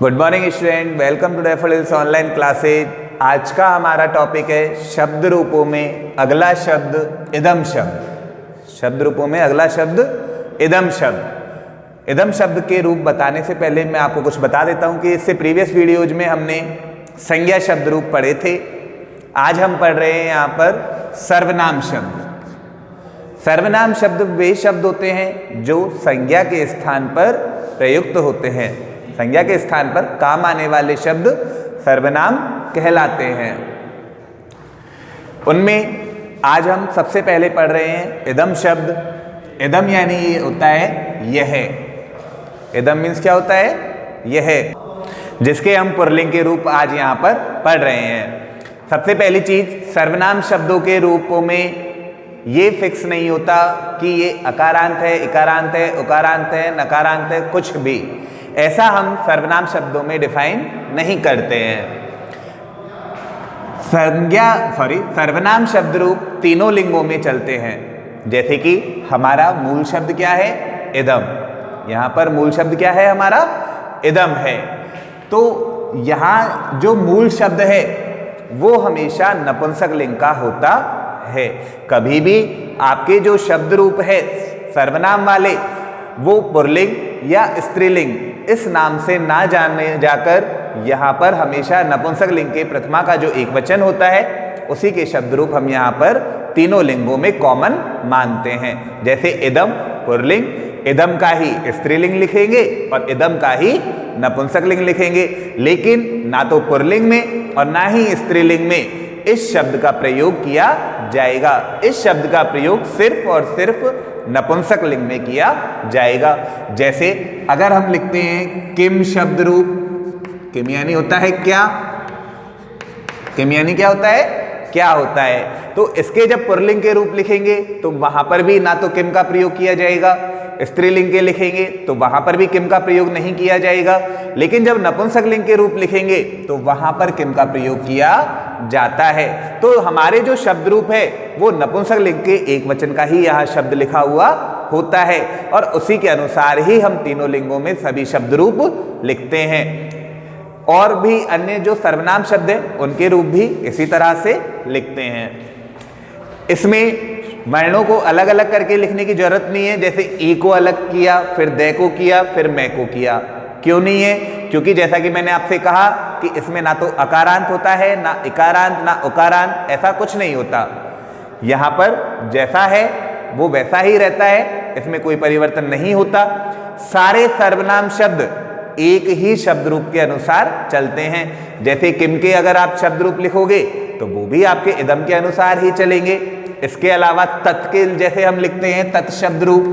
Good morning student, welcome to Daffodils online classes. आज का हमारा टॉपिक है शब्द रूपों में अगला शब्द इदम शब्द। शब्द रूपों में अगला शब्द इदम शब्द। इदम शब्द के रूप बताने से पहले मैं आपको कुछ बता देता हूं कि इससे प्रीवियस वीडियोज में हमने संज्ञा शब्द रूप पढ़े थे। आज हम पढ़ रहे हैं यहाँ पर सर्वनाम शब्द। सर्वनाम शब्द वे शब्द होते हैं जो संज्ञा के स्थान पर प्रयुक्त होते हैं। संज्ञा के स्थान पर काम आने वाले शब्द सर्वनाम कहलाते हैं। उनमें आज हम सबसे पहले पढ़ रहे हैं इदम शब्द। इदम यानी ये होता है यह। इदम मीन्स क्या होता है? यह, जिसके हम पुल्लिंग के रूप आज यहाँ पर पढ़ रहे हैं। सबसे पहली चीज, सर्वनाम शब्दों के रूपों में ये फिक्स नहीं होता कि ये अकारांत है, इकारांत है, उकारांत है, नकारांत है, कुछ भी ऐसा हम सर्वनाम शब्दों में डिफाइन नहीं करते हैं। सर्वनाम शब्द रूप तीनों लिंगों में चलते हैं। जैसे कि हमारा मूल शब्द क्या है? इदम। यहाँ पर मूल शब्द क्या है? हमारा इदम है। तो यहाँ जो मूल शब्द है वो हमेशा नपुंसक लिंग का होता है। कभी भी आपके जो शब्द रूप है सर्वनाम वाले वो पुल्लिंग या स्त्रीलिंग इस नाम से ना जाने जाकर यहाँ पर हमेशा नपुंसक लिंग के प्रथमा का जो एक वचन होता है उसी के शब्द रूप हम यहाँ पर तीनों लिंगों में कॉमन मानते हैं। जैसे इदम पुल्लिंग, इदम का ही स्त्रीलिंग लिखेंगे और इदम का ही नपुंसक लिंग लिखेंगे। लेकिन ना तो पुल्लिंग में और ना ही स्त्रीलिंग में इस शब्द का प्रयोग किया जाएगा। इस शब्द का प्रयोग सिर्फ और सिर्फ नपुंसक लिंग में किया जाएगा। जैसे अगर हम लिखते हैं किम शब्द रूप, किम यानी होता है क्या? किम यानी क्या होता है? क्या होता है। तो इसके जब पुल्लिंग के रूप लिखेंगे तो वहां पर भी ना तो किम का प्रयोग किया जाएगा, स्त्रीलिंग के लिखेंगे तो वहां पर भी किम का प्रयोग नहीं किया जाएगा। लेकिन जब नपुंसक लिंग के रूप लिखेंगे तो वहां पर किम का प्रयोग किया जाता है। तो हमारे जो शब्द रूप है वो नपुंसक लिंग के एक वचन का ही यहाँ शब्द लिखा हुआ होता है और उसी के अनुसार ही हम तीनों लिंगों में सभी शब्द रूप लिखते हैं। और भी अन्य जो सर्वनाम शब्द है उनके रूप भी इसी तरह से लिखते हैं। इसमें वर्णों को अलग अलग करके लिखने की जरूरत नहीं है। जैसे ई को अलग किया, फिर दे को किया, फिर मैं को किया। क्यों नहीं है? क्योंकि जैसा कि मैंने आपसे कहा कि इसमें ना तो अकारांत होता है, ना इकारांत, ना उकारांत, ऐसा कुछ नहीं होता। यहाँ पर जैसा है वो वैसा ही रहता है, इसमें कोई परिवर्तन नहीं होता। सारे सर्वनाम शब्द एक ही शब्द रूप के अनुसार चलते हैं। जैसे किम के अगर आप शब्द रूप लिखोगे तो वो भी आपके इदम के अनुसार ही चलेंगे। इसके अलावा तत् के जैसे हम लिखते हैं तत् शब्द रूप,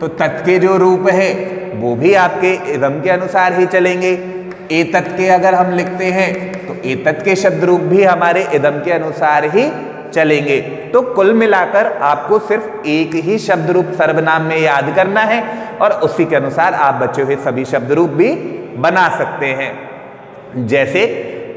तो तत् के जो रूप है वो भी आपके इदम के अनुसार ही चलेंगे। एतत् के अगर हम लिखते हैं तो एतत् के शब्द रूप भी हमारे इदम के अनुसार ही चलेंगे। तो कुल मिलाकर आपको सिर्फ एक ही शब्द रूप सर्वनाम में याद करना है और उसी के अनुसार आप बचे हुए सभी शब्द रूप भी बना सकते हैं। जैसे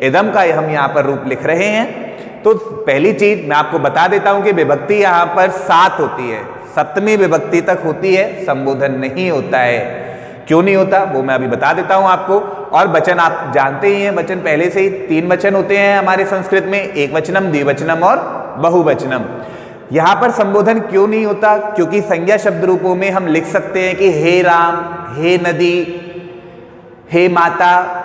इदम का हम यहाँ पर रूप लिख रहे हैं तो पहली चीज मैं आपको बता देता हूं कि विभक्ति यहाँ पर 7 होती है, 7वीं विभक्ति तक होती है, संबोधन नहीं होता है। क्यों नहीं होता वो मैं अभी बता देता हूं आपको। और वचन आप जानते ही हैं, वचन पहले से ही 3 वचन होते हैं हमारे संस्कृत में, एक वचनम, द्विवचनम और बहुवचनम। यहाँ पर संबोधन क्यों नहीं होता? क्योंकि संज्ञा शब्द रूपों में हम लिख सकते हैं कि हे राम, हे नदी, हे माता,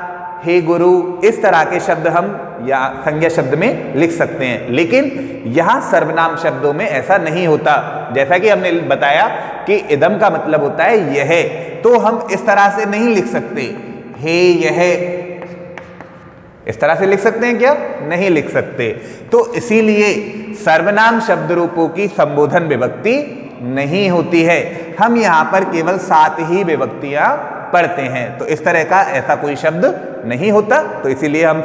हे गुरु, इस तरह के शब्द हम या संज्ञा शब्द में लिख सकते हैं। लेकिन यहाँ सर्वनाम शब्दों में ऐसा नहीं होता। जैसा कि हमने बताया कि इदम का मतलब होता है यह, तो हम इस तरह से नहीं लिख सकते हे यह। इस तरह से लिख सकते हैं क्या? नहीं लिख सकते। तो इसीलिए सर्वनाम शब्द रूपों की संबोधन विभक्ति नहीं होती है। हम यहाँ पर केवल 7 ही विभक्तियां पढ़ते हैं। तो इस तरह का ऐसा कोई शब्द नहीं होता, तो इसीलिए हम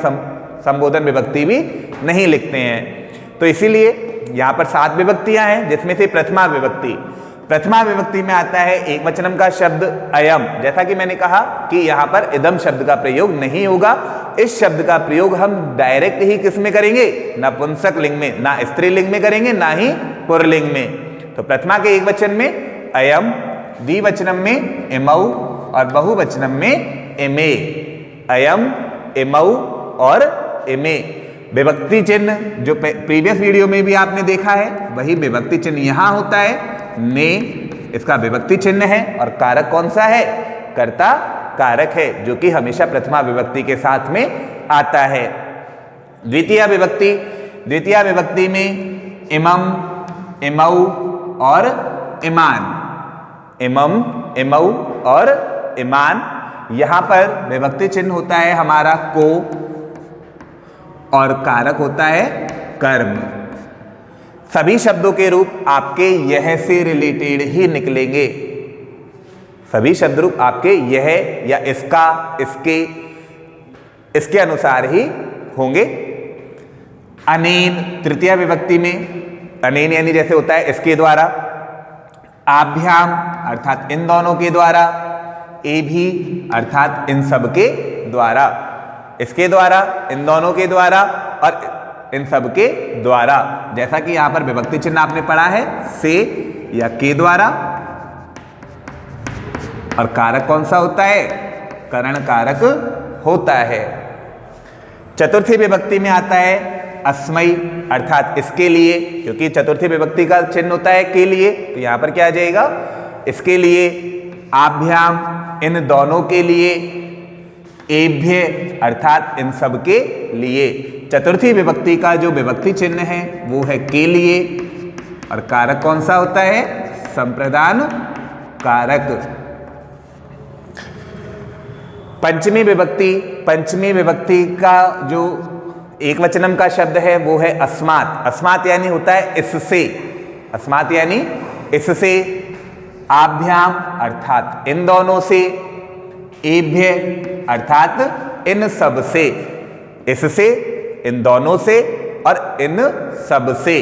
संबोधन विभक्ति भी नहीं लिखते हैं। तो इसीलिए यहाँ पर 7 विभक्तियां हैं, जिसमें से प्रथमा विभक्ति। प्रथमा विभक्ति में आता है एक वचनम का शब्द अयम। जैसा कि मैंने कहा कि यहाँ पर इदम शब्द का प्रयोग नहीं होगा। इस शब्द का प्रयोग हम डायरेक्ट ही किस में करेंगे? नपुंसक लिंग में, ना स्त्रीलिंग में करेंगे ना ही पुल्लिंग में। तो प्रथमा के एक वचन में अयम, द्विवचनम में इमौ और बहुवचनम में इमे। अयम, इमौ और इमे। विभक्ति चिन्ह जो प्रीवियस वीडियो में भी आपने देखा है वही विभक्ति चिन्ह यहां होता है। ने इसका विभक्ति चिन्ह है और कारक कौन सा है? कर्ता कारक है, जो कि हमेशा प्रथमा विभक्ति के साथ में आता है। द्वितीय विभक्ति, द्वितीय विभक्ति में इमम, इमौ और इमान, इमम, इमौ और इमान। यहां पर विभक्ति चिन्ह होता है हमारा को और कारक होता है कर्म। सभी शब्दों के रूप आपके यह से रिलेटेड ही निकलेंगे। सभी शब्द रूप आपके यह या इसका, इसके, इसके अनुसार ही होंगे। अनेन तृतीय विभक्ति में, अनेन यानी जैसे होता है इसके द्वारा, आभ्याम अर्थात इन दोनों के द्वारा, ए भी अर्थात इन सब के द्वारा, इसके द्वारा, इन दोनों के द्वारा और इन सब के द्वारा। जैसा कि यहां पर विभक्ति चिन्ह आपने पढ़ा है से या के द्वारा, और कारक कौन सा होता है? करण कारक होता है। चतुर्थी विभक्ति में आता है अस्मै अर्थात इसके लिए, क्योंकि चतुर्थी विभक्ति का चिन्ह होता है के लिए, तो यहां पर क्या आ जाएगा? इसके लिए। आभ्याम इन दोनों के लिए, एभ्य अर्थात इन सब के लिए। चतुर्थी विभक्ति का जो विभक्ति चिन्ह है वो है के लिए, और कारक कौन सा होता है? संप्रदान कारक। पंचमी विभक्ति, पंचमी विभक्ति का जो एक वचनम का शब्द है वो है अस्मात्। अस्मात् यानी होता है इससे, अस्मात् यानी इससे। आभ्याम अर्थात इन दोनों से, एभ्य अर्थात इन सब से, इससे, इन दोनों से और इन सब से।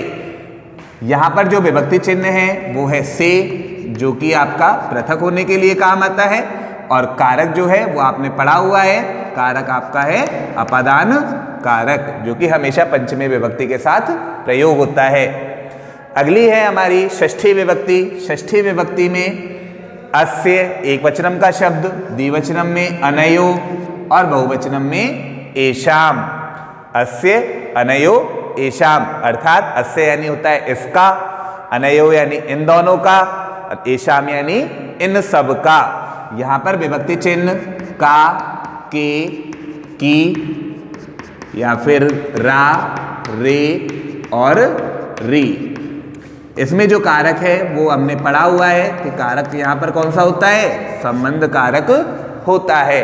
यहां पर जो विभक्ति चिन्ह है वो है से, जो कि आपका पृथक होने के लिए काम आता है, और कारक जो है वो आपने पढ़ा हुआ है, कारक आपका है अपादान कारक, जो कि हमेशा पंचमी विभक्ति के साथ प्रयोग होता है। अगली है हमारी षष्ठी विभक्ति। षष्ठी विभक्ति में अस्य एक वचनम का शब्द, द्विवचनम में अनयो और बहुवचनम में एषाम। अस्य, अनयो, एषाम अर्थात अस्य यानी होता है इसका, अनयो यानी इन दोनों का, और एषाम यानी इन सब का। यहां पर विभक्ति चिन्ह का, के, की या फिर रा, रे और री। इसमें जो कारक है वो हमने पढ़ा हुआ है कि कारक यहां पर कौन सा होता है? संबंध कारक होता है।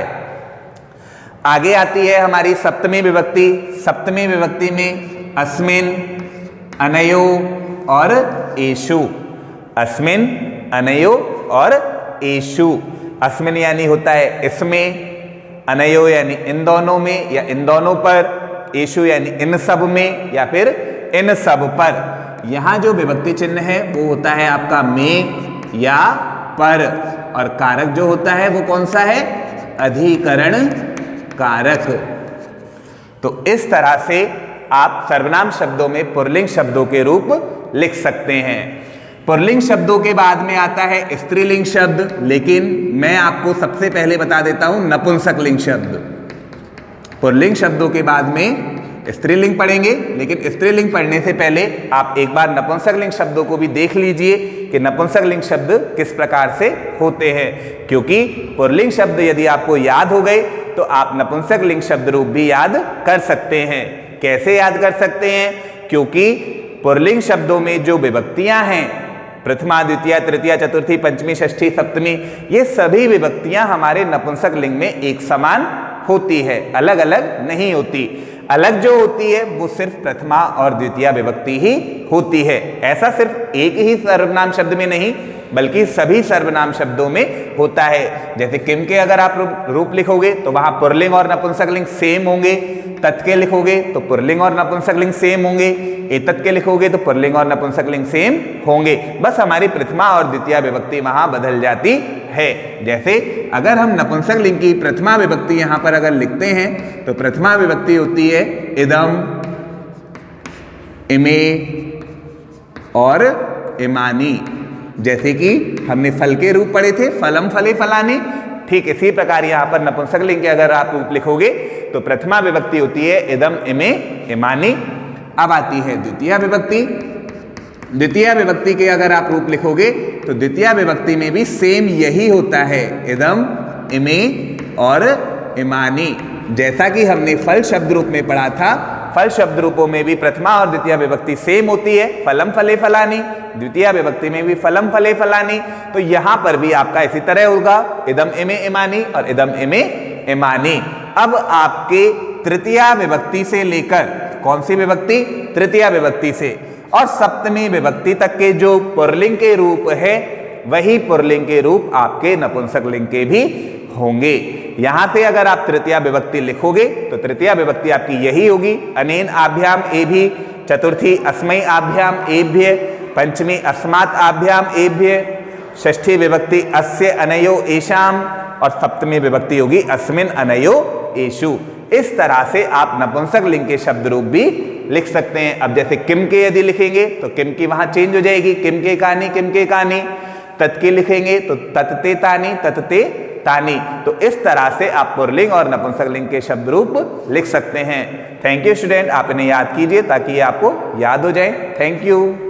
आगे आती है हमारी सप्तमी विभक्ति। सप्तमी विभक्ति में अस्मिन, अनयो और एषु। अस्मिन, अनयो और एषु। अस्मिन यानी होता है इसमें, अनयो यानी इन दोनों में या इन दोनों पर, एषु यानी इन सब में या फिर इन सब पर। यहां जो विभक्ति चिन्ह है वो होता है आपका में या पर, और कारक जो होता है वो कौन सा है? अधिकरण कारक। तो इस तरह से आप सर्वनाम शब्दों में पुल्लिंग शब्दों के रूप लिख सकते हैं। पुल्लिंग शब्दों के बाद में आता है स्त्रीलिंग शब्द, लेकिन मैं आपको सबसे पहले बता देता हूं नपुंसक लिंग शब्द। पुल्लिंग शब्दों के बाद में स्त्रीलिंग पढ़ेंगे, लेकिन स्त्रीलिंग पढ़ने से पहले आप एक बार नपुंसक लिंग शब्दों को भी देख लीजिए कि नपुंसक लिंग शब्द किस प्रकार से होते हैं, क्योंकि पुल्लिंग शब्द यदि आपको याद हो गए तो आप नपुंसक लिंग शब्द रूप भी याद कर सकते हैं। कैसे याद कर सकते हैं? क्योंकि पुल्लिंग शब्दों में जो विभक्तियां हैं, प्रथमा, द्वितीय, तृतीय, चतुर्थी, पंचमी, षष्ठी, सप्तमी, ये सभी विभक्तियां हमारे नपुंसक लिंग में एक समान होती है, अलग अलग नहीं होती। अलग जो होती है वो सिर्फ प्रथमा और द्वितीय विभक्ति ही होती है। ऐसा सिर्फ एक ही सर्वनाम शब्द में नहीं, बल्कि सभी सर्वनाम शब्दों में होता है। जैसे किम के अगर आप रूप लिखोगे तो वहां पुल्लिंग और नपुंसक लिंग सेम होंगे, तत् के लिखोगे तो पुल्लिंग और नपुंसक लिंग सेम होंगे, एतत् के लिखोगे तो पुल्लिंग और नपुंसक लिंग सेम होंगे, बस हमारी प्रथमा और द्वितीय विभक्ति वहां बदल जाती है। जैसे अगर हम नपुंसक लिंग की प्रथमा विभक्ति यहां पर अगर लिखते हैं तो प्रथमा विभक्ति होती है इदम, इमे और इमानी। जैसे कि हमने फल के रूप पढ़े थे, फलम, फले, फलाने, ठीक इसी प्रकार यहाँ पर नपुंसक लिंग के अगर आप रूप लिखोगे तो प्रथमा विभक्ति होती है इदम, इमे, इमानी। अब आती है द्वितीय विभक्ति। द्वितीय विभक्ति के अगर आप रूप लिखोगे तो द्वितीय विभक्ति में भी सेम यही होता है, इदम, इमे और इमानी। जैसा कि हमने फल शब्द रूप में पढ़ा था, फल शब्द रूपों में भी प्रथमा और द्वितीय विभक्ति सेम होती है, फलम फले फलानी। द्वितीय विभक्ति में भी फलम फले फलानी। तो यहां पर भी आपका इसी तरह होगा, इदम, इमे, इमानी और इदम, इमे, इमानी। अब आपके तृतीय विभक्ति से लेकर, कौन सी विभक्ति? तृतीय विभक्ति से और सप्तमी विभक्ति तक के जो पुल्लिंग के रूप है वही पुल्लिंग के रूप आपके नपुंसक लिंग के भी होंगे। यहां से अगर आप तृतीय विभक्ति लिखोगे तो तृतीय विभक्ति आपकी यही होगी, अनेन आभ्याम एभि, चतुर्थी अस्मै आभ्याम एभ्य, पंचमी अस्मात् आभ्याम एभ्य, षष्ठी विभक्ति अस्य अनयो एषाम और सप्तमी विभक्ति होगी अस्मिन अनयो एषु। इस तरह से आप नपुंसक लिंग के शब्द रूप भी लिख सकते हैं। अब जैसे किम के यदि लिखेंगे तो किम की वहां चेंज हो जाएगी, किम के कानी, किम के कानी। तत् के लिखेंगे तो तत्ते तानी, तत्ते तानी। तो इस तरह से आप पुल्लिंग और नपुंसक लिंग के शब्द रूप लिख सकते हैं। थैंक यू स्टूडेंट, आप इन्हें याद कीजिए ताकि ये आपको याद हो जाए। Thank you.